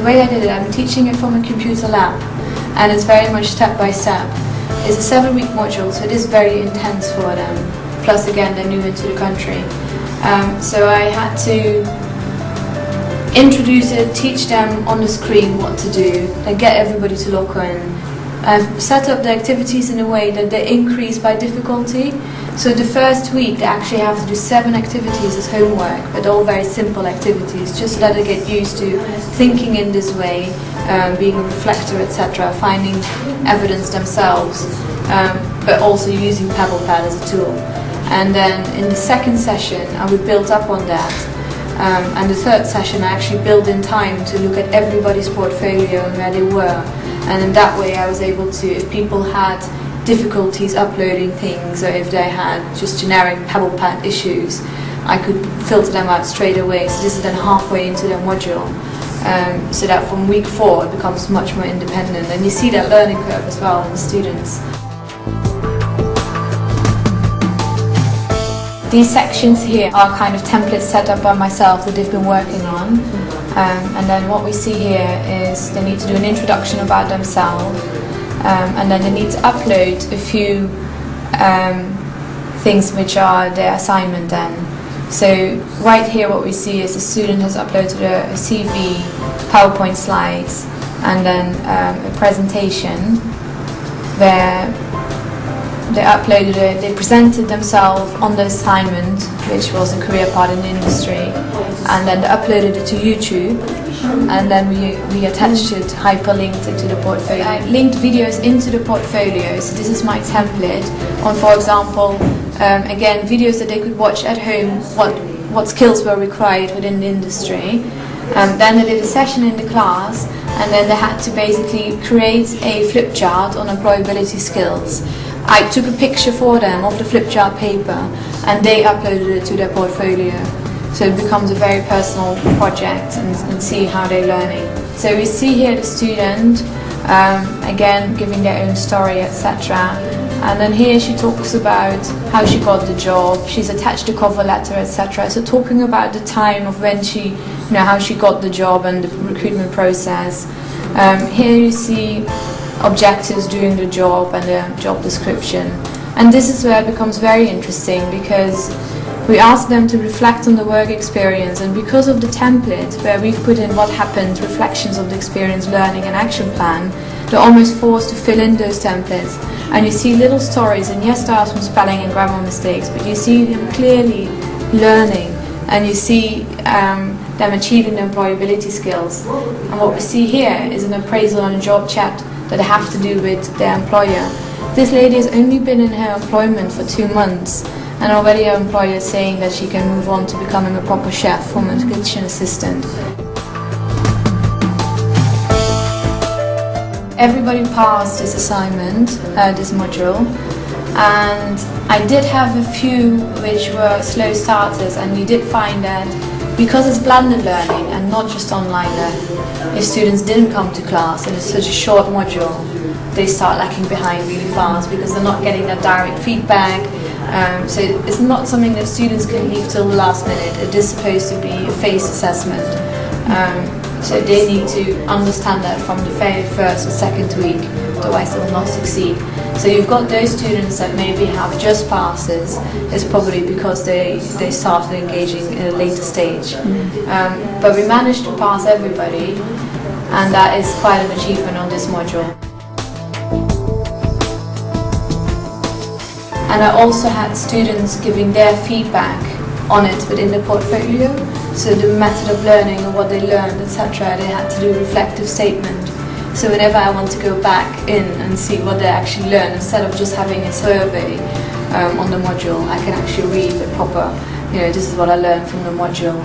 way I did it, I'm teaching it from a computer lab, and it's very much step by step. It's a 7-week module, so it is very intense for them. Plus, again, they're new into the country. So I had to introduce it, teach them on the screen what to do, and get everybody to log in. I've set up the activities in a way that they increase by difficulty. So the first week they actually have to do 7 activities as homework, but all very simple activities, just so that they get used to thinking in this way, being a reflector, etc., finding evidence themselves, but also using PebblePad as a tool. And then in the second session I would build up on that. And the third session I actually built in time to look at everybody's portfolio and where they were. And in that way I was able to, if people had difficulties uploading things, or if they had just generic PebblePad issues, I could filter them out straight away. So this is then halfway into their module, so that from week 4 it becomes much more independent. And you see that learning curve as well in the students. These sections here are kind of templates set up by myself that they've been working on. And then what we see here is they need to do an introduction about themselves, and then they need to upload a few things which are their assignment then. So right here what we see is the student has uploaded a CV, PowerPoint slides, and then a presentation where they uploaded it, they presented themselves on the assignment, which was a career path in the industry, and then they uploaded it to YouTube, and then we attached it, hyperlinked it to the portfolio. I linked videos into the portfolio, so this is my template on, for example, again, videos that they could watch at home, what skills were required within the industry. Then they did a session in the class, and then they had to basically create a flip chart on employability skills. I took a picture for them of the flip chart paper, and they uploaded it to their portfolio. So it becomes a very personal project, and see how they're learning. So we see here the student, again, giving their own story, etc. And then here she talks about how she got the job, she's attached a cover letter, etc. So talking about the time of when she, how she got the job and the recruitment process. Here you see objectives during the job and the job description. And this is where it becomes very interesting, because we ask them to reflect on the work experience, and because of the template where we've put in what happened, reflections of the experience, learning and action plan, they're almost forced to fill in those templates. And you see little stories, and yes, there are some spelling and grammar mistakes, but you see them clearly learning, and you see them achieving their employability skills. And what we see here is an appraisal and a job chat that they have to do with their employer. This lady has only been in her employment for 2 months, and already her employer is saying that she can move on to becoming a proper chef from a kitchen assistant. Everybody passed this assignment, this module, and I did have a few which were slow starters, and we did find that because it's blended learning and not just online learning, if students didn't come to class and it's such a short module, they start lacking behind really fast because they're not getting that direct feedback. So it's not something that students can leave till the last minute. It is supposed to be a phased assessment. So they need to understand that from the very first or second week, otherwise they will not succeed. So you've got those students that maybe have just passes. It's probably because they started engaging in a later stage. But we managed to pass everybody, and that is quite an achievement on this module. And I also had students giving their feedback on it within the portfolio. So the method of learning and what they learned, etc. They had to do a reflective statement. So whenever I want to go back in and see what they actually learned, instead of just having a survey on the module, I can actually read the proper, this is what I learned from the module.